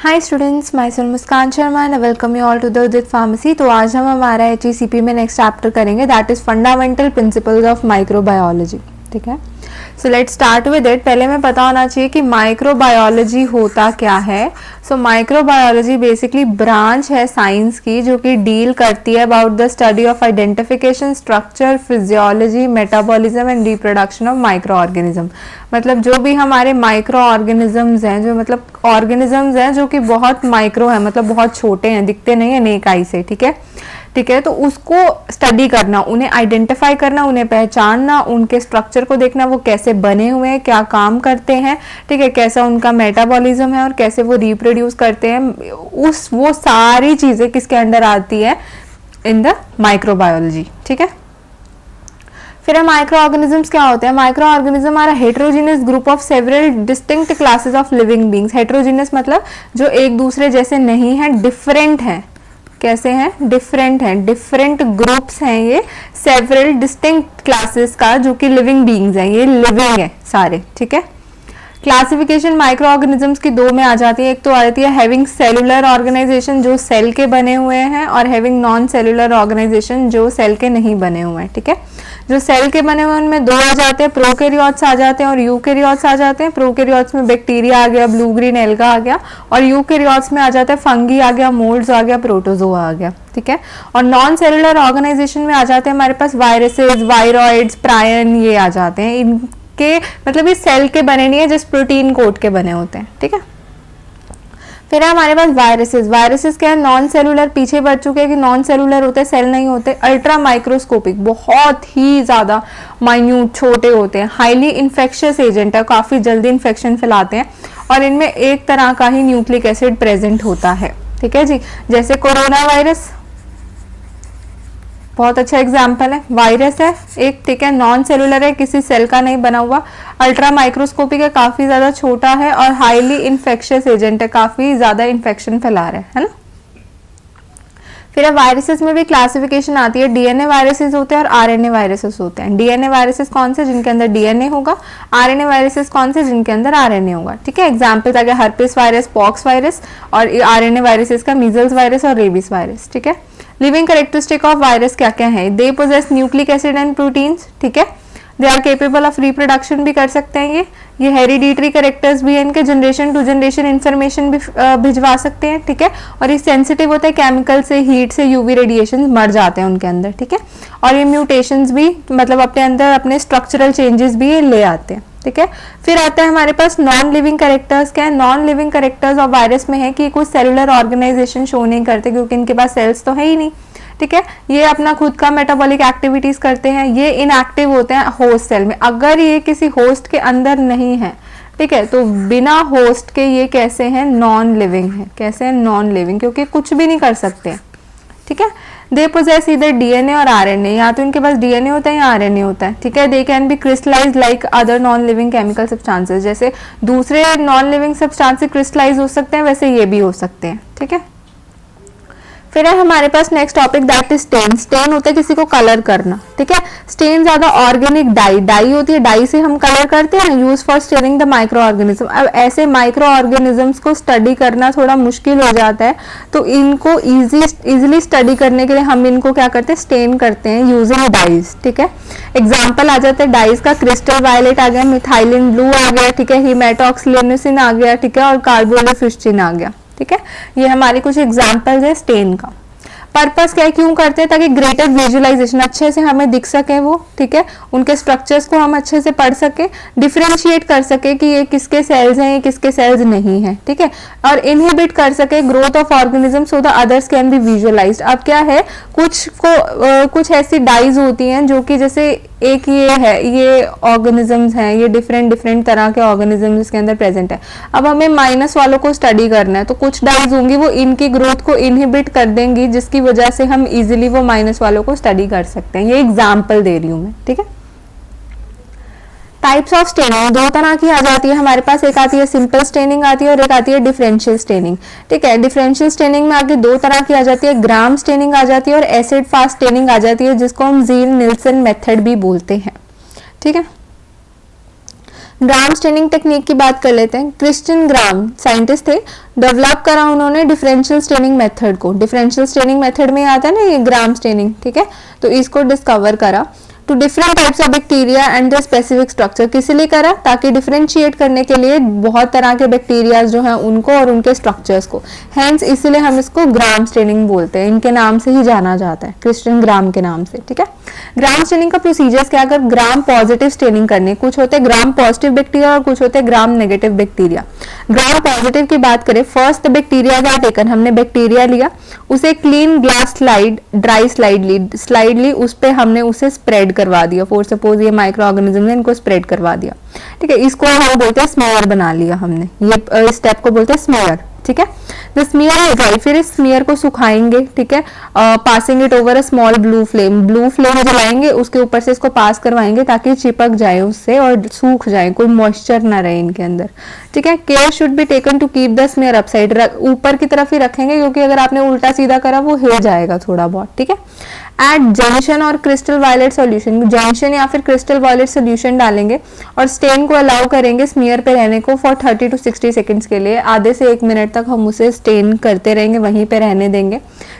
Hi students, myself Muskan Sharma and welcome you all to the Udit pharmacy. तो आज हम हमारा HECP में नेक्स्ट चैप्टर करेंगे, that is fundamental principles of microbiology. ठीक है, so let's start with it. पहले हमें पता होना चाहिए कि माइक्रोबायोलॉजी होता क्या है। सो माइक्रोबायोलॉजी बेसिकली ब्रांच है साइंस की जो कि डील करती है about the study of identification, structure, physiology, metabolism and reproduction of micro organism. मतलब जो भी हमारे माइक्रो ऑर्गेनिजम्स हैं, जो मतलब ऑर्गेनिजम्स हैं जो कि बहुत माइक्रो है, मतलब बहुत छोटे हैं, दिखते नहीं है नेक आई से। ठीक है, तो उसको स्टडी करना, उन्हें आइडेंटिफाई करना, उन्हें पहचानना, उनके स्ट्रक्चर को देखना, वो कैसे बने हुए हैं, क्या काम करते हैं, ठीक है, कैसा उनका मेटाबॉलिज्म है और कैसे वो रिप्रोड्यूस करते हैं, वो सारी चीजें किसके अंडर आती है, इन द माइक्रोबायोलॉजी। ठीक है, फिर माइक्रो ऑर्गेनिजम्स क्या होते हैं? Microorganism are heterogeneous group of several distinct classes of living beings. Heterogeneous मतलब जो एक दूसरे जैसे नहीं है, डिफरेंट है। कैसे हैं? डिफरेंट हैं, डिफरेंट ग्रुप्स हैं ये, सेवरल डिस्टिंक्ट क्लासेस का, जो कि लिविंग बींग्स हैं, ये लिविंग है सारे। ठीक है, क्लासिफिकेशन माइक्रो ऑर्गेनिजम्स की दो में आ जाती है। एक तो आ जाती है हैविंग सेलुलर ऑर्गेनाइजेशन, जो सेल के बने हुए हैं, और हैविंग नॉन सेलुलर ऑर्गेनाइजेशन, जो सेल के नहीं बने हुए हैं। ठीक है, जो सेल के बने हुए उनमें दो आ जाते हैं, प्रोकैरियोट्स आ जाते हैं और यूकैरियोट्स आ जाते हैं। प्रोकैरियोट्स में बैक्टीरिया आ गया, ब्लू ग्रीन एल्गा आ गया, और यूकैरियोट्स में आ जाता है फंगी आ गया, मोल्ड्स आ गया, प्रोटोजोआ आ गया। ठीक है, और नॉन सेलुलर ऑर्गेनाइजेशन में आ जाते हैं हमारे पास वायरसेस, वायरॉइड्स, प्रायन, ये आ जाते हैं। इनके मतलब ये सेल के बने नहीं है, जस्ट प्रोटीन कोट के बने होते हैं। ठीक है, फिर हमारे पास वायरसेस। वायरसेस क्या है? नॉन सेलुलर, पीछे बढ़ चुके हैं कि नॉन सेलुलर होते हैं, सेल नहीं होते। अल्ट्रा माइक्रोस्कोपिक, बहुत ही ज्यादा माइन्यूट, छोटे होते हैं। हाईली इन्फेक्शियस एजेंट है, काफी जल्दी इन्फेक्शन फैलाते हैं, और इनमें एक तरह का ही न्यूक्लिक एसिड प्रेजेंट होता है। ठीक है जी, जैसे कोरोना वायरस बहुत अच्छा एग्जाम्पल है, वायरस है एक। ठीक है, नॉन सेलुलर है, किसी सेल का नहीं बना हुआ, अल्ट्रा माइक्रोस्कोपिक है, काफी ज्यादा छोटा है, और हाईली इन्फेक्शियस एजेंट है, काफी ज्यादा इन्फेक्शन फैला रहा है ना। फिर वायरसेस में भी क्लासिफिकेशन आती है, डीएनए वायरसेस होते हैं और आरएनए वायरसेस होते हैं। डीएनए वायरसेस कौन से? जिनके अंदर डीएनए होगा। आरएनए वायरसेस कौन से? जिनके अंदर आरएनए होगा। ठीक है, एग्जाम्पल आ गया हर्पिस वायरस, पॉक्स वायरस, और आरएनए वायरसेस का मीजल्स वायरस और रेबीज वायरस। ठीक है, लिविंग कैरेक्टरिस्टिक ऑफ वायरस क्या क्या है? They possess nucleic acid and proteins. ठीक है, they are capable of reproduction भी कर सकते हैं ये हेरिडिटरी कैरेक्टर्स भी है इनके, जनरेशन टू जनरेशन इंफॉर्मेशन भी भिजवा सकते हैं। ठीक है, और ये सेंसिटिव होते हैं केमिकल से, हीट से, यूवी रेडिएशन मर जाते हैं उनके अंदर। ठीक है, और ये म्यूटेशंस भी मतलब अपने अंदर अपने स्ट्रक्चरल चेंजेस भी ये ले आते हैं। ठीक है, फिर आता है हमारे पास नॉन लिविंग कैरेक्टर्स। क्या है? Non living characters of virus में है कि कुछ सेलुलर ऑर्गेनाइजेशन शो नहीं करते, क्योंकि इनके पास सेल्स तो है ही नहीं। ठीक है, ये अपना खुद का मेटाबॉलिक एक्टिविटीज करते हैं, ये इनएक्टिव होते हैं होस्ट सेल में। अगर ये किसी होस्ट के अंदर नहीं है, ठीक है, तो बिना होस्ट के ये कैसे हैं? नॉन लिविंग है। कैसे हैं? नॉन लिविंग, क्योंकि कुछ भी नहीं कर सकते। ठीक है, दे पोजेस इधर डीएनए और आरएनए, या तो इनके पास डीएनए होता है या आरएनए होता है। ठीक है, they can be crystallise like other non living chemical substances, जैसे दूसरे नॉन लिविंग सब्सटेंसेस क्रिस्टलाइज हो सकते हैं, वैसे ये भी हो सकते हैं। ठीक है, फिर है हमारे पास next topic, that is stain. Stain होता है किसी को कलर करना। ठीक है, स्टेन ज्यादा ऑर्गेनिक डाई होती है, डाई से हम कलर करते हैं, use for staining the micro organism. अब ऐसे माइक्रो ऑर्गेनिजम्स को स्टडी करना थोड़ा मुश्किल हो जाता है, तो इनको इजिली स्टडी करने के लिए हम इनको क्या करते हैं? स्टेन करते हैं यूजिंग डाइज। ठीक है, एग्जाम्पल आ जाते हैं डाइज का, क्रिस्टल वायलेट आ गया, मिथाइलिन ब्लू आ गया, ठीक है, हीमेटॉक्सिलिनोसिन आ गया, ठीक है, और कार्बोलिफिस्टिन आ गया। ठीक है, ये हमारी कुछ एग्जांपल्स है स्टेन का। पर्पस क्या है, क्यों करते हैं? ताकि ग्रेटर विजुअलाइजेशन, अच्छे से हमें दिख सके वो। ठीक है, उनके स्ट्रक्चर्स को हम अच्छे से पढ़ सके, डिफरेंशिएट कर सके कि ये किसके सेल्स हैं, ये किसके सेल्स नहीं है। ठीक है, और इनहिबिट कर सके growth of organism so the others can be visualised. अब क्या है, कुछ ऐसी डाइज होती हैं जो कि जैसे एक ये है, ये ऑर्गेनिजम्स हैं, ये डिफरेंट तरह के ऑर्गेनिजम्स इसके अंदर प्रेजेंट है। अब हमें माइनस वालों को स्टडी करना है, तो कुछ डाइज होंगी वो इनकी ग्रोथ को इनहिबिट कर देंगी, जिसकी वजह से हम इजीली वो माइनस वालों को स्टडी कर सकते हैं। ये एग्जाम्पल दे रही हूं मैं। ठीक है, टाइप्स ऑफ स्टेनिंग दो तरह की आ जाती है हमारे पास, एक आती है सिंपल स्टेनिंग आती है और एक आती है डिफरेंशियल स्टेनिंग। ठीक है, डिफरेंशियल स्टेनिंग में आगे दो तरह की आ जाती है, ग्राम स्टेनिंग आ जाती है और एसिड फास्ट स्टेनिंग आ जाती है, जिसको हम जील निल्सन मेथड भी बोलते हैं। ठीक है, ग्राम स्टेनिंग टेक्निक की बात कर लेते हैं। क्रिस्टियन ग्राम साइंटिस्ट थे, डेवलप करा उन्होंने डिफरेंशियल स्टेनिंग मेथड को। डिफरेंशियल स्टेनिंग मेथड में आता है ना ये ग्राम स्टेनिंग, ठीक है, तो इसको डिस्कवर करा two different types of bacteria and the specific structure. किस लिए करा? ताकि डिफरेंशिएट करने के लिए बहुत तरह के बैक्टीरिया जो हैं उनको और उनके स्ट्रक्चर्स को, हेंस इसलिए हम इसको ग्राम स्टेनिंग बोलते हैं, इनके नाम से ही जाना जाता है, क्रिस्टियन ग्राम के नाम से, ठीक है। ग्राम स्टेनिंग का प्रोसीजर्स क्या, अगर ग्राम पॉजिटिव स्टेनिंग करनी, कुछ होते हैं ग्राम पॉजिटिव बैक्टीरिया और कुछ होते हैं gram negative bacteria. Gram positive की बात करें, फर्स्ट बैक्टीरिया का टेकन, हमने बैक्टीरिया लिया, उसे clean glass slide, dry slide ली, उस पे हमने उसे स्प्रेड करवा दिया। फॉर सपोज ये माइक्रो ऑर्गेनिज्म है, इनको स्प्रेड करवा दिया, ठीक है। इसको हम बोलते हैं स्मेयर बना लिया हमने, ये स्टेप को बोलते हैं स्मेयर, ठीक है। द स्मियर हो ड्राई, फिर इस स्मियर को सुखाएंगे, ठीक है, passing it over a small blue flame जलाएंगे, उसके ऊपर से इसको पास करवाएंगे ताकि चिपक जाए उससे और सूख जाए, कोई मॉइस्चर ना रहे इनके अंदर, ठीक है। Care should be taken to keep the smear upside, ऊपर की तरफ ही रखेंगे क्योंकि अगर आपने उल्टा सीधा करा वो हिल जाएगा थोड़ा बहुत, ठीक है। एड जेंशन और क्रिस्टल वायलेट सॉल्यूशन, जेंशन या फिर क्रिस्टल वायलेट सॉल्यूशन डालेंगे और स्टेन को अलाउ करेंगे स्मियर पे रहने को फॉर 30 to 60 सेकंड्स के लिए, आधे से 1 मिनट तक हम उसे स्टेन करते रहेंगे, वहीं पे रहने देंगे।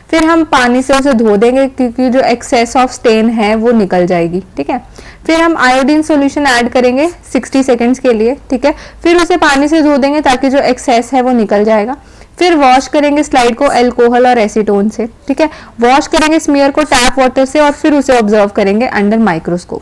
फिर हम पानी से उसे धो देंगे क्योंकि जो एक्सेस ऑफ स्टेन है वो निकल जाएगी, ठीक है। फिर हम आयोडीन सॉल्यूशन ऐड करेंगे 60 सेकंड्स के लिए, ठीक है। फिर उसे पानी से धो देंगे ताकि जो एक्सेस है वो निकल जाएगा। फिर वॉश करेंगे स्लाइड को अल्कोहल और एसीटोन से, ठीक है। वॉश करेंगे स्मियर को टैप वाटर से और फिर उसे ऑब्जर्व करेंगे अंडर माइक्रोस्कोप,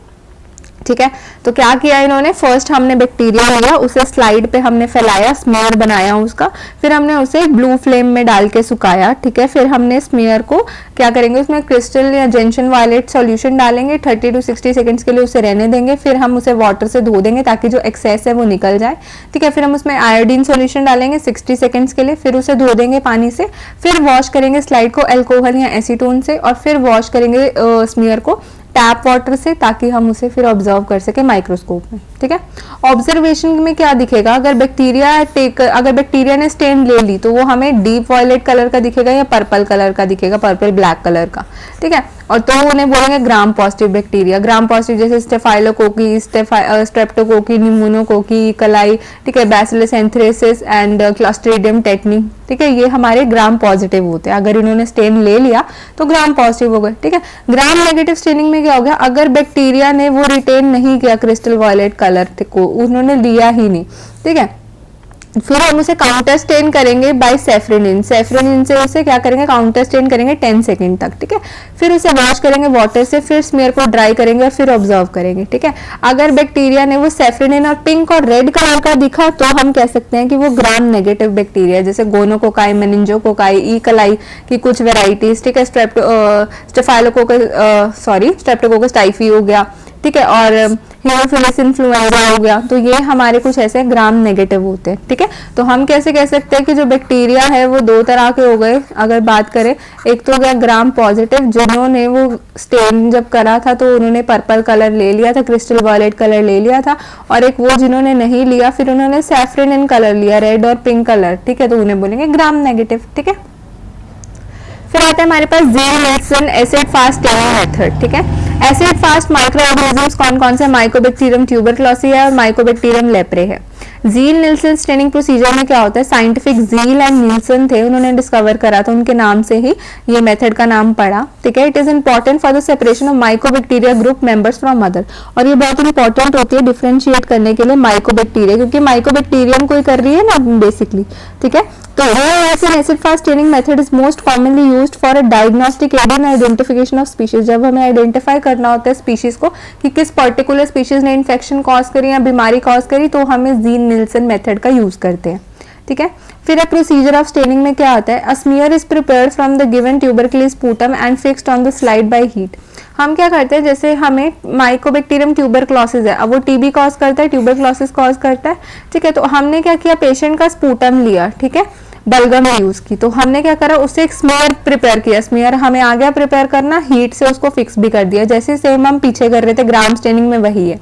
ठीक है। तो क्या किया इन्होंने, फर्स्ट हमने बैक्टीरिया लिया, उसे स्लाइड पे हमने फैलाया, स्मेयर बनाया उसका, फिर हमने उसे ब्लू फ्लेम में डाल के सुखाया, ठीक है। फिर हमने स्मेयर को क्या करेंगे, उसमें क्रिस्टल या जेंशन वायलेट सॉल्यूशन डालेंगे, 30 to 60 सेकंड्स के लिए उसे रहने देंगे। फिर हम उसे वाटर से धो देंगे ताकि जो एक्सेस है वो निकल जाए, ठीक है। फिर हम उसमें आयोडीन सॉल्यूशन डालेंगे 60 सेकंड्स के लिए, फिर उसे धो देंगे पानी से। फिर वॉश करेंगे स्लाइड को अल्कोहल या एसीटोन से और फिर वॉश करेंगे स्मेयर को टैप वाटर से ताकि हम उसे फिर ऑब्जर्व कर सके माइक्रोस्कोप में, ठीक है। ऑब्जर्वेशन में क्या दिखेगा, अगर बैक्टीरिया ने स्टेन ले ली तो वो हमें डीप वॉयलेट कलर का दिखेगा या पर्पल कलर का दिखेगा, पर्पल ब्लैक कलर का, ठीक है। और तो उन्हें बोलेंगे gram positive bacteria. Gram positive जैसे स्टेफाइलोकोकी, स्ट्रेप्टोकोकी, निमोनोकोकी, कलाई, ठीक है, bacillus anthracis and Clostridium tetani, ठीक है, ये हमारे ग्राम पॉजिटिव होते हैं। अगर इन्होंने स्टेन ले लिया तो ग्राम पॉजिटिव हो गए, ठीक है। ग्राम नेगेटिव स्टेनिंग में क्या हो गया, अगर बैक्टीरिया ने वो रिटेन नहीं किया क्रिस्टल वॉयलेट कलर को, उन्होंने लिया ही नहीं, ठीक है, फिर हम उसे काउंटर स्टेन करेंगे बाय सेफ्रेनिन से उसे क्या करेंगे, काउंटर स्टेन करेंगे 10 सेकंड तक, ठीक है। फिर उसे वॉश करेंगे वाटर से, फिर स्मेयर को ड्राई करेंगे और फिर ऑब्जर्व करेंगे, ठीक है। अगर बैक्टीरिया ने वो सेफ्रेनिन और पिंक और रेड कलर का दिखा तो हम कह सकते हैं कि वो ग्राम नेगेटिव बैक्टीरिया, जैसे गोनोकोकाई, मेनिंजोकोकाई, ई कलाई की कुछ वेराइटीज, ठीक है, स्ट्रेप्टोकोकस टाइफी हो गया, ठीक है, और हीमोफिलस इन्फ्लुएंजा हो गया, तो ये हमारे कुछ ऐसे ग्राम नेगेटिव होते हैं, ठीक है। तो हम कैसे कह सकते हैं कि जो बैक्टीरिया है वो दो तरह के हो गए। अगर बात करें, एक तो हो गया ग्राम पॉजिटिव, जिन्होंने वो स्टेन जब करा था तो उन्होंने पर्पल कलर ले लिया था, क्रिस्टल वॉयलेट कलर ले लिया था, और एक वो जिन्होंने नहीं लिया, फिर उन्होंने सैफ्रनिन कलर लिया, रेड और पिंक कलर, ठीक है, तो उन्हें बोलेंगे ग्राम नेगेटिव, ठीक है। फिर आता है हमारे पास Ziehl Neelsen acid fast staining method, ठीक है। एसिड फास्ट माइक्रो ऑर्गेनिजम्स कौन कौन से, माइकोबैक्टीरियम ट्यूबरक्लोसी है और माइकोबैक्टीरियम लेप्रे है। ज़ील-निल्सन स्टेनिंग प्रोसीजर में क्या होता है, साइंटिफिक ज़ील एंड निल्सन थे, उन्होंने डिस्कवर करा था, उनके नाम से ही ये मेथड का नाम पड़ा, ठीक है। It is important for the separation of mycobacteria group members from other, और ये बहुत इंपॉर्टेंट होती है डिफरेंशिएट करने के लिए माइकोबैक्टीरिया, क्योंकि माइकोबैक्टीरियम कोई कर रही है ना बेसिकली, ठीक है। तो acid fast staining method is most commonly used for a diagnostic aid in identification of species. जब हमें आइडेंटिफाई करना होता है स्पीशीज को कि किस पर्टिकुलर स्पीशीज ने इन्फेक्शन कॉज करी या बीमारी कॉज करी, तो हमें ज़ील-निल्सन मेथड का यूज करते हैं, ठीक है। फिर अ प्रोसीजर ऑफ स्टेनिंग में क्या आता है, a smear is prepared from the given tubercle sputum and fixed on the slide by heat. हम क्या करते हैं, जैसे हमें माइकोबैक्टीरियम ट्यूबरक्लोसिस है, अब वो टीबी कॉज करता है, ट्यूबरक्लोसिस कॉज करता है, ठीक है। तो हमने क्या किया, पेशेंट का स्पूटम लिया, ठीक है, बलगम यूज की, तो हमने क्या करा, उससे एक स्मेयर प्रिपेयर किया, स्मेयर हमें आ गया प्रिपेयर करना, हीट से उसको फिक्स भी कर दिया, जैसे सेम हम पीछे कर रहे थे ग्राम स्टेनिंग में वही है,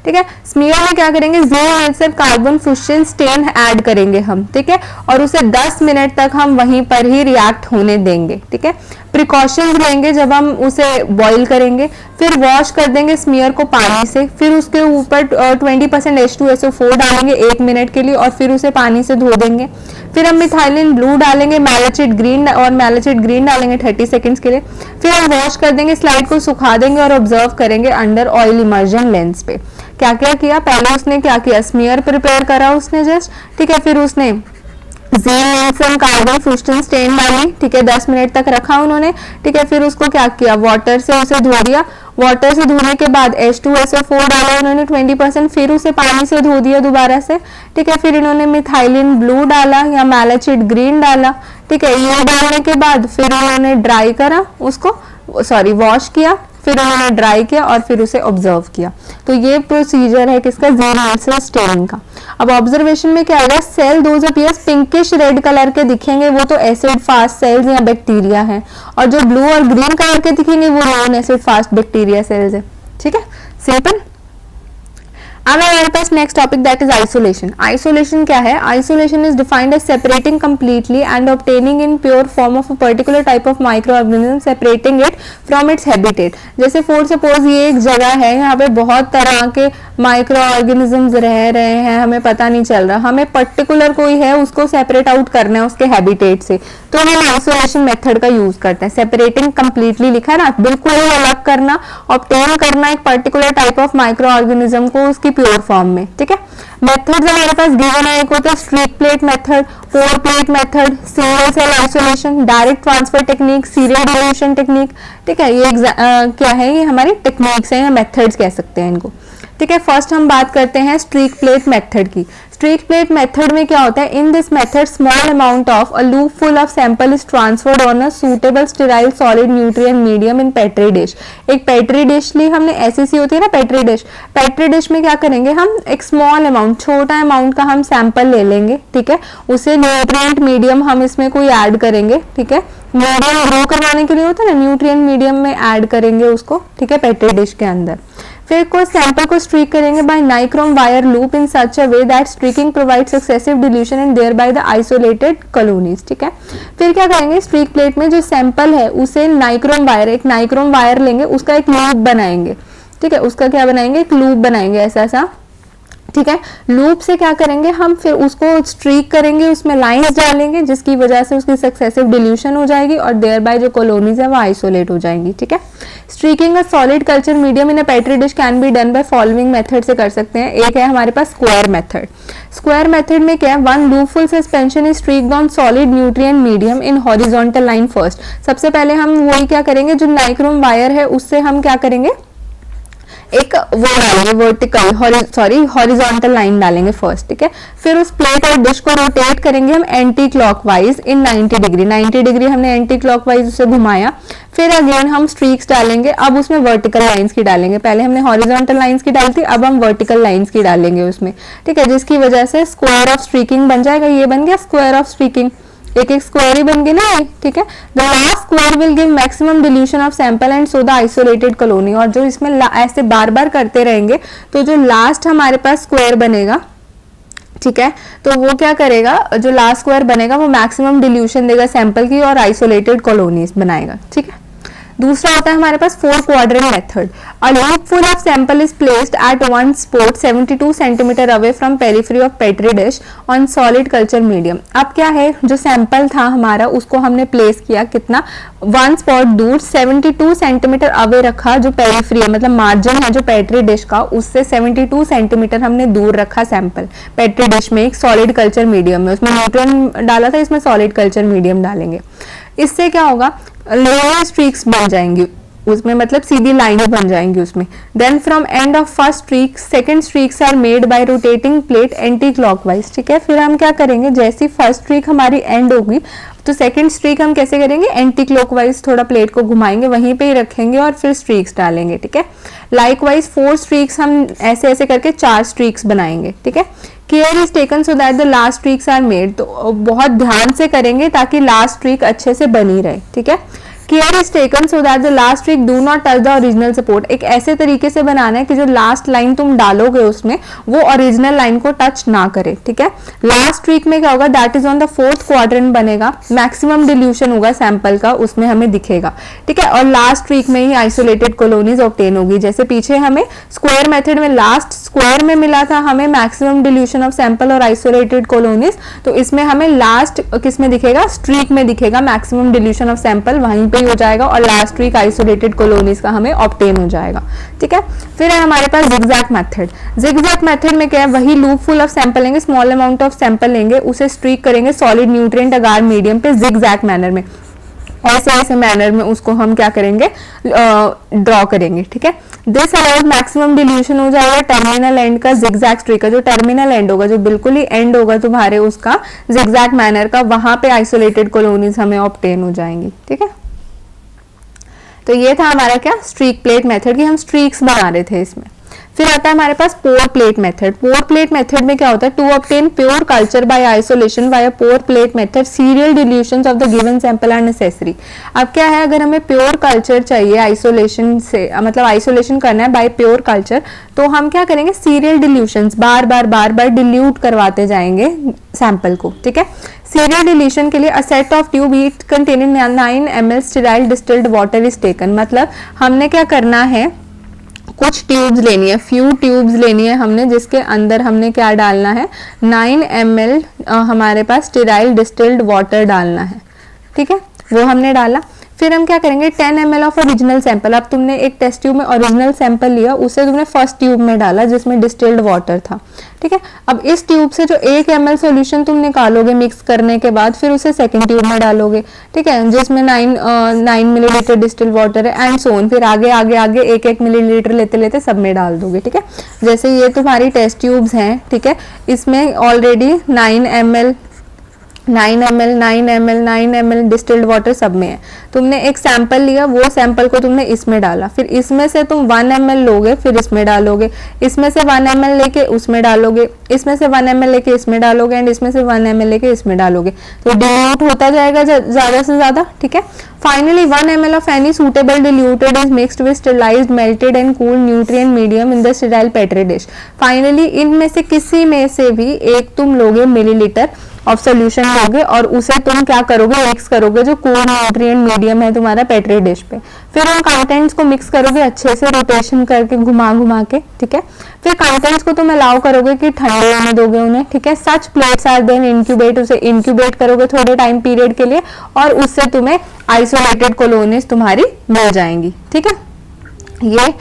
ठीक है। स्मेयर में क्या करेंगे, Ziehl Neelsen carbon fuchsin stain add करेंगे हम, ठीक है, और उसे 10 मिनट तक हम वहीं पर ही रिएक्ट होने देंगे, ठीक है। प्रिकॉशंस लेंगे जब हम उसे बॉईल करेंगे, फिर वॉश कर देंगे स्मीयर को पानी से, फिर उसके ऊपर 20% H2SO4 डालेंगे 1 मिनट के लिए और फिर उसे पानी से धो देंगे। फिर हम मिथाइलिन ब्लू डालेंगे, मैलाचिट ग्रीन और मैलाचिट ग्रीन डालेंगे 30 सेकंड्स के लिए। फिर हम वॉश कर देंगे, स्लाइड को सुखा देंगे और ऑब्जर्व करेंगे अंडर ऑयल इमर्जन लेंस पे। क्या क्या किया, पहले उसने क्या किया, स्मीयर प्रिपेयर करा उसने जस्ट, ठीक है। फिर उसने कार्बन फ्रूस्टन स्टेन डाली, ठीक है, 10 मिनट तक रखा उन्होंने, ठीक है। फिर उसको क्या किया, वाटर से उसे धो दिया। वाटर से धोने के बाद H2SO4 डाला उन्होंने 20%, फिर उसे पानी से धो दिया दोबारा से, ठीक है। फिर इन्होंने मिथाइलिन ब्लू डाला या मैलाचिट ग्रीन डाला, ठीक है। ये डालने के बाद फिर उन्होंने ड्राई करा उसको, वॉश किया, फिर उन्होंने ड्राई किया और फिर उसे ऑब्जर्व किया। तो ये प्रोसीजर है किसका, ज़ीन स्टेनिंग का। अब ऑब्जर्वेशन में क्या आएगा, cell those appears pinkish red colour के दिखेंगे, वो तो एसिड फास्ट सेल्स या बैक्टीरिया हैं, और जो ब्लू और ग्रीन कलर के दिखेंगे वो non acid fast bacteria cells है, ठीक है, सिंपल। अब हमारे पास next topic that is isolation. Isolation क्या है, isolation is defined as separating completely and obtaining in pure form of a particular type of micro organism, separating it from its habitat. जैसे for suppose ये एक जगह है, यहाँ पे बहुत तरह के माइक्रो ऑर्गेनिजम्स रह रहे हैं, हमें पता नहीं चल रहा, हमें पर्टिकुलर कोई है उसको सेपरेट आउट करना है उसके हैबिटेट से, तो हम आइसोलेशन मेथड का यूज करते हैं। सेपरेटिंग कंप्लीटली लिखा है ना, बिल्कुल ही अलग करना, ऑब्टेन करना एक particular type of micro organism को उसकी प्योर फॉर्म में, ठीक है। मेथड्स हमारे पास गिवन है, एक होता है streak plate method, 4 plate method, single cell isolation, direct transfer technique, serial dilution technique, ठीक है। ये क्या है, ये हमारी टेक्निक्स हैं या मेथड्स कह सकते हैं इनको, ठीक है। फर्स्ट हम बात करते हैं स्ट्रीक प्लेट मेथड की। स्ट्रीक प्लेट मेथड में क्या होता है, in this method small amount of a loop full of sample is transferred on a suitable sterile solid nutrient medium in petri dish. एक पेट्री डिश ली हमने, ऐसी होती है ना पेट्री डिश, पेट्री डिश में क्या करेंगे हम, एक स्मॉल अमाउंट, छोटा अमाउंट का हम सैंपल ले लेंगे, ठीक है। उसे न्यूट्रिएंट मीडियम हम इसमें कोई ऐड करेंगे, ठीक है, मीडियम ग्रो करवाने के लिए होता है ना, न्यूट्रिएंट मीडियम में ऐड करेंगे उसको, ठीक है, पेट्री डिश के अंदर। फिर कोई सैंपल को स्ट्रीक करेंगे by nichrome wire loop in such a way that streaking provides successive dilution and thereby the isolated colonies, ठीक है। फिर क्या करेंगे, स्ट्रीक प्लेट में जो सैंपल है उसे नाइक्रोम वायर, एक नाइक्रोम वायर लेंगे, उसका एक लूप बनाएंगे, ठीक है, उसका क्या बनाएंगे, एक लूप बनाएंगे ऐसा, ठीक है। लूप से क्या करेंगे हम, फिर उसको स्ट्रीक करेंगे, उसमें लाइंस डालेंगे जिसकी वजह से उसकी सक्सेसिव डिल्यूशन हो जाएगी और देयर बाय जो कॉलोनीज है वो आइसोलेट हो जाएंगी, ठीक है। Streaking a solid culture medium in a petri dish can be done by following method से कर सकते हैं। एक है हमारे पास स्क्वायर मेथड। स्क्वायर मेथड में क्या है, 1 loopful suspension is streaked on solid nutrient medium in horizontal line first. सबसे पहले हम वही क्या करेंगे, जो नाइक्रोम वायर है उससे हम क्या करेंगे, एक वो डालेंगे वर्टिकल हॉरिजॉन्टल लाइन डालेंगे फर्स्ट, ठीक है। फिर उस प्लेट और डिश को रोटेट करेंगे हम एंटी क्लॉकवाइज इन 90 डिग्री, 90 डिग्री हमने एंटी क्लॉकवाइज उसे घुमाया। फिर अगेन हम स्ट्रीक्स डालेंगे, अब उसमें वर्टिकल लाइंस की डालेंगे, पहले हमने हॉरिजॉन्टल लाइंस की डाली थी, अब हम वर्टिकल लाइंस की डालेंगे उसमें, ठीक है, जिसकी वजह से स्क्वायर ऑफ स्ट्रीकिंग बन जाएगा। ये बन गया स्क्वायर ऑफ स्ट्रीकिंग, एक एक स्क्वायर ही बन गई ना, ठीक है। The last square will give maximum dilution of sample and so the isolated colony. और जो इसमें ऐसे बार बार करते रहेंगे तो जो लास्ट हमारे पास स्क्वायर बनेगा, ठीक है, तो वो क्या करेगा, जो लास्ट स्क्वायर बनेगा वो मैक्सिमम डिल्यूशन देगा सैंपल की और आइसोलेटेड कॉलोनीज बनाएगा, ठीक है। दूसरा होता है हमारे पास 4 quadrant method. A loop full of sample is placed at one spot 72 centimetre away from periphery of petri dish on solid culture medium. अब क्या है, जो सैंपल था हमारा उसको हमने प्लेस किया कितना, 1 स्पॉट दूर 72 सेंटीमीटर अवे रखा, जो पेरिफेरी है मतलब मार्जिन है जो पेट्री डिश का, उससे 72 सेंटीमीटर हमने दूर रखा सैंपल पेट्री डिश में एक सॉलिड कल्चर मीडियम में। उसमें न्यूट्रॉन डाला था, इसमें सॉलिड कल्चर मीडियम डालेंगे। इससे क्या होगा, लेयर स्ट्रीक्स बन जाएंगी उसमें, मतलब सीधी लाइनें बन जाएंगी उसमें। Then from end of first streak second streaks are made by rotating plate anticlockwise, ठीक है। फिर हम क्या करेंगे, जैसी फर्स्ट स्ट्रीक हमारी एंड होगी तो सेकंड स्ट्रीक हम कैसे करेंगे, एंटी क्लॉकवाइज थोड़ा प्लेट को घुमाएंगे, वहीं पे ही रखेंगे और फिर स्ट्रीक्स डालेंगे, ठीक है। लाइकवाइज 4 स्ट्रीक्स हम ऐसे ऐसे करके 4 स्ट्रीक्स बनाएंगे, ठीक है। Care is taken so that the last streaks are made, तो बहुत ध्यान से करेंगे ताकि लास्ट स्ट्रीक अच्छे से बनी रहे, ठीक है। Care is taken so that the last trick do not touch the original support. एक ऐसे तरीके से बनाना है कि जो लास्ट लाइन तुम डालोगे उसमें वो ओरिजिनल लाइन को टच ना करे, ठीक है। लास्ट ट्रिक में क्या होगा, that is on the fourth quadrant बनेगा, मैक्सिमम डिल्यूशन होगा सैंपल का, उसमें हमें दिखेगा, ठीक है। और लास्ट ट्रिक में ही आइसोलेटेड कॉलोनीज ऑब्टेन होगी। जैसे पीछे हमें स्क्वायर मेथड में लास्ट स्क्वायर में मिला था हमें मैक्सिमम डिल्यूशन ऑफ सैंपल और आइसोलेटेड कॉलोनीज, तो इसमें हमें लास्ट किस में दिखेगा, स्ट्रीक में दिखेगा मैक्सिमम डिल्यूशन ऑफ सैंपल, वहीं पे ही हो जाएगा और लास्ट ट्रिक आइसोलेटेड कॉलोनीज का हमें ऑब्टेन हो जाएगा, ठीक है। फिर है हमारे पास जिगजैग मेथड। जिगजैग मेथड में क्या है, वही लूप फुल ऑफ सैंपल लेंगे, स्मॉल अमाउंट ऑफ सैंपल लेंगे, उसे स्ट्रीक करेंगे सॉलिड न्यूट्रिएंट अगार मीडियम पे जिगजैग मैनर में, ऐसे ऐसे मैनर में उसको हम क्या करेंगे, ड्रॉ करेंगे, ठीक है। दिस अलाउड मैक्सिमम डिल्यूशन हो जाएगा टर्मिनल एंड का जिगजैग ट्री का, जो टर्मिनल एंड होगा, जो बिल्कुल ही एंड होगा तुम्हारे उसका जिगजैग मैनर का, वहां पे आइसोलेटेड कॉलोनीज हमें ऑब्टेन हो जाएंगी, ठीक है। तो ये था हमारा क्या, स्ट्रीक प्लेट मेथड की हम स्ट्रीक्स बना रहे थे इसमें। फिर आता है हमारे पास pour plate method. Pour plate method में क्या होता है, to obtain pure culture by isolation by pour plate method serial dilutions of the given sample are necessary. अब क्या है, अगर हमें प्योर कल्चर चाहिए आइसोलेशन से, मतलब आइसोलेशन करना है बाय प्योर कल्चर, तो हम क्या करेंगे, सीरियल डिल्यूशंस बार बार डिल्यूट करवाते जाएंगे सैंपल को, ठीक है। सीरियल डिल्यूशन के लिए a set of tube each containing 9 ml sterile distilled water is taken. मतलब हमने क्या करना है, कुछ ट्यूब्स लेनी है, फ्यू ट्यूब्स लेनी है हमने, जिसके अंदर हमने क्या डालना है, 9 ml हमारे पास स्टेराइल डिस्टिल्ड वाटर डालना है, ठीक है, वो हमने डाला। फिर हम क्या करेंगे, 10 ml ऑफ ओरिजिनल सैंपल। अब तुमने एक टेस्ट ट्यूब में ओरिजिनल सैंपल लिया, उसे तुमने फर्स्ट ट्यूब में डाला जिसमें डिस्टिल्ड वाटर था, ठीक है। अब इस ट्यूब से जो 1 ml सॉल्यूशन तुम निकालोगे मिक्स करने के बाद, फिर उसे सेकंड ट्यूब में डालोगे, ठीक है, जिसमें 9 मिलीलीटर डिस्टिल्ड वाटर है एंड सो ऑन। फिर आगे आगे आगे 1-1 मिलीलीटर लेते लेते सब में डाल दोगे, ठीक है। जैसे ये तुम्हारी टेस्ट ट्यूब्स हैं, ठीक है, इसमें ऑलरेडी 9 ml डिस्टिल्ड वाटर सब में है। तुमने एक सैंपल लिया, वो सैंपल को तुमने इसमें डाला, फिर इसमें से तुम 1 ml लोगे, फिर इसमें डालोगे, इसमें से 1 ml लेके उसमें डालोगे, इसमें से 1 ml लेके इसमें डालोगे एंड इसमें से 1 ml लेके इसमें डालोगे, तो डिल्यूट होता जाएगा ज्यादा से ज्यादा, ठीक है। Finally 1 ml of any suitable diluted is mixed with sterilised melted and cool nutrient medium in the sterile petri dish. Finally इनमें से किसी में से भी एक तुम लोगे मिलीलीटर ऑफ सोल्यूशन लोगे और उसे तुम क्या करोगे, मिक्स करोगे जो कूल न्यूट्रिएंट मीडियम है तुम्हारा पेट्री डिश पे। फिर उन कंटेंट्स को मिक्स करोगे अच्छे से रोटेशन करके, घुमा घुमा के, ठीक है। फिर कंटेंट्स को तुम अलाउ करोगे कि ठंडे होने दोगे उन्हें, ठीक है। सच प्लेट्स आर देन इंक्यूबेट, उसे इंक्यूबेट करोगे थोड़े टाइम पीरियड के लिए और उससे तुम्हें आइसोलेटेड कॉलोनीज तुम्हारी मिल जाएंगी, ठीक है। ये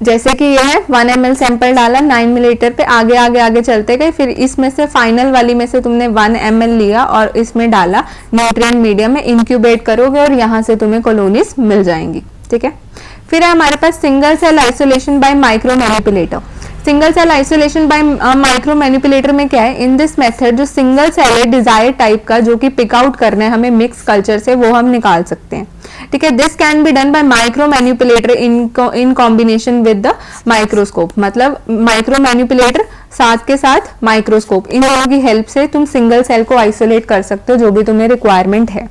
जैसे कि ये है 1 ml सैंपल डाला 9 मिलीलीटर पे, आगे आगे आगे चलते गए, फिर इसमें से फाइनल वाली में से तुमने 1 ml लिया और इसमें डाला न्यूट्रिएंट मीडियम में, इंक्यूबेट करोगे और यहाँ से तुम्हें कॉलोनीज मिल जाएंगी, ठीक है। फिर है हमारे पास single cell isolation by micro manipulator. Single cell isolation by micro manipulator में क्या है, इन दिस मेथड जो सिंगल सेल है डिजायर टाइप का, जो कि पिक आउट करना है हमें मिक्स कल्चर से, वो हम निकाल सकते हैं, ठीक है। This can be done bye micro manipulator in combination with the microscope. मतलब माइक्रो मैनिपुलेटर साथ के साथ माइक्रोस्कोप, इन दोनों की हेल्प से तुम सिंगल सेल को आइसोलेट कर सकते हो जो भी तुम्हें रिक्वायरमेंट है,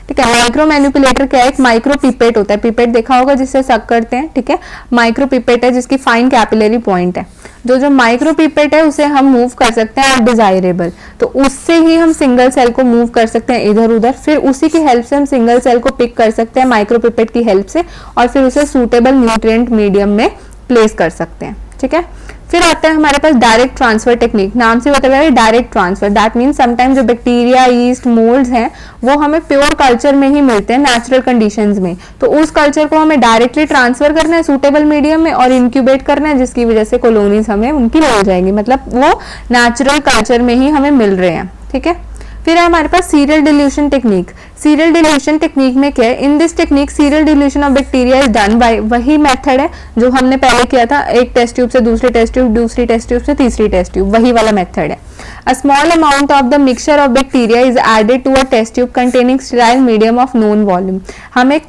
ठीक है। माइक्रो मैनिपुलेटर क्या है, एक माइक्रो पिपेट होता है, पिपेट देखा होगा जिससे सक करते हैं, ठीक है। माइक्रो पिपेट है जिसकी फाइन कैपिलरी पॉइंट है, जो माइक्रो पिपेट है उसे हम मूव कर सकते हैं डिजायरेबल, तो उससे ही हम सिंगल सेल को मूव कर सकते हैं इधर उधर, फिर उसी की हेल्प से हम सिंगल सेल को पिक कर सकते हैं माइक्रो पिपेट की हेल्प से और फिर उसे सूटेबल न्यूट्रिएंट मीडियम में प्लेस कर सकते हैं, ठीक है। फिर आता है हमारे पास डायरेक्ट ट्रांसफर टेक्निक, नाम से बता रहा है direct transfer, that mean sometime जो बैक्टीरिया, यीस्ट, मोल्ड्स हैं वो हमें प्योर कल्चर में ही मिलते हैं नेचुरल कंडीशंस में, तो उस कल्चर को हमें डायरेक्टली ट्रांसफर करना है सूटेबल मीडियम में और इंक्यूबेट करना है, जिसकी वजह से कॉलोनीज हमें उनकी मिल जाएंगी, मतलब वो नेचुरल कल्चर में ही हमें मिल रहे हैं, ठीक है। फिर है हमारे पास serial dilution technique. Serial dilution technique में क्या है, in this technique serial dilution of bacteria is done by, वही मेथड है जो हमने पहले किया था, एक टेस्ट ट्यूब से दूसरी टेस्ट ट्यूब, दूसरी टेस्ट ट्यूब से तीसरी टेस्ट ट्यूब, वही वाला मेथड है। A small amount of the mixture of bacteria is added to a test tube containing sterile medium of known volume. हम एक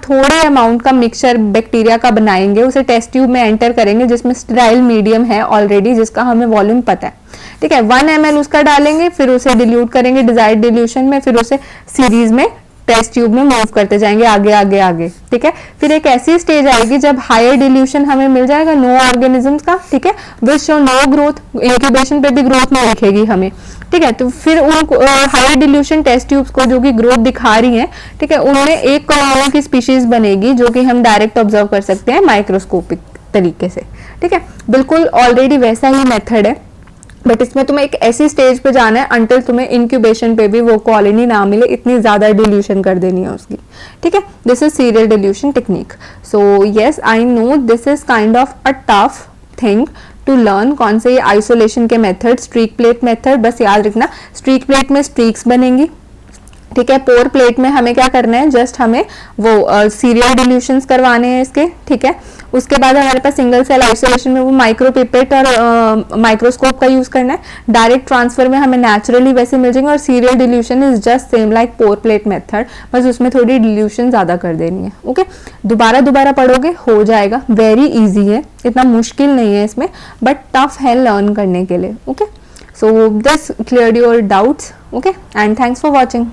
थोड़े अमाउंट का मिक्सचर बैक्टीरिया का बनाएंगे, उसे टेस्ट ट्यूब में एंटर करेंगे जिसमें स्टेराइल मीडियम है ऑलरेडी, जिसका हमें वॉल्यूम पता है, ठीक है। 1 ml उसका डालेंगे, फिर उसे डिल्यूट करेंगे डिजायर्ड डिल्यूशन में, फिर उसे सीरीज में टेस्ट ट्यूब में मूव करते जाएंगे आगे आगे आगे, ठीक है। फिर एक ऐसी स्टेज आएगी जब हायर डिल्यूशन हमें मिल जाएगा नो ऑर्गेनिजम्स का, ठीक है, which show no growth, incubation पे भी ग्रोथ नहीं दिखेगी हमें, ठीक है। तो फिर उन हायर डिल्यूशन टेस्ट ट्यूब्स को जो कि ग्रोथ दिखा रही हैं, ठीक है, उनमें एक कॉलोनी की स्पीशीज बनेगी जो कि हम डायरेक्ट ऑब्जर्व कर सकते हैं माइक्रोस्कोपिक तरीके से, ठीक है। बिल्कुल ऑलरेडी वैसा ही मेथड है, बट इसमें तुम्हें एक ऐसी स्टेज पे जाना है अंटिल तुम्हें इंक्यूबेशन पे भी वो कॉलोनी ना मिले, इतनी ज्यादा डिल्यूशन कर देनी है उसकी, ठीक है। This is serial dilution technique. So yes I know this is kind of a tough thing to learn. कौन से ये आइसोलेशन के मेथड, स्ट्रीक प्लेट मेथड, बस याद रखना स्ट्रीक प्लेट में स्ट्रीक्स बनेंगी, ठीक है। पोर प्लेट में हमें क्या करना है, जस्ट हमें वो सीरियल डिल्यूशंस करवाने हैं इसके, ठीक है। उसके बाद हमारे पास सिंगल सेल आइसोलेशन में वो माइक्रो पिपेट और माइक्रोस्कोप का यूज करना है। डायरेक्ट ट्रांसफर में हमें नेचुरली वैसे मिल जाएंगे, और serial dilution is just same like pour plate method, बस उसमें थोड़ी डिल्यूशन ज्यादा कर देनी है, ओके। दोबारा पढ़ोगे हो जाएगा, वेरी इजी है, इतना मुश्किल नहीं है इसमें, बट टफ है लर्न करने के लिए, okay. So this cleared your doubts, okay, and thanks for watching.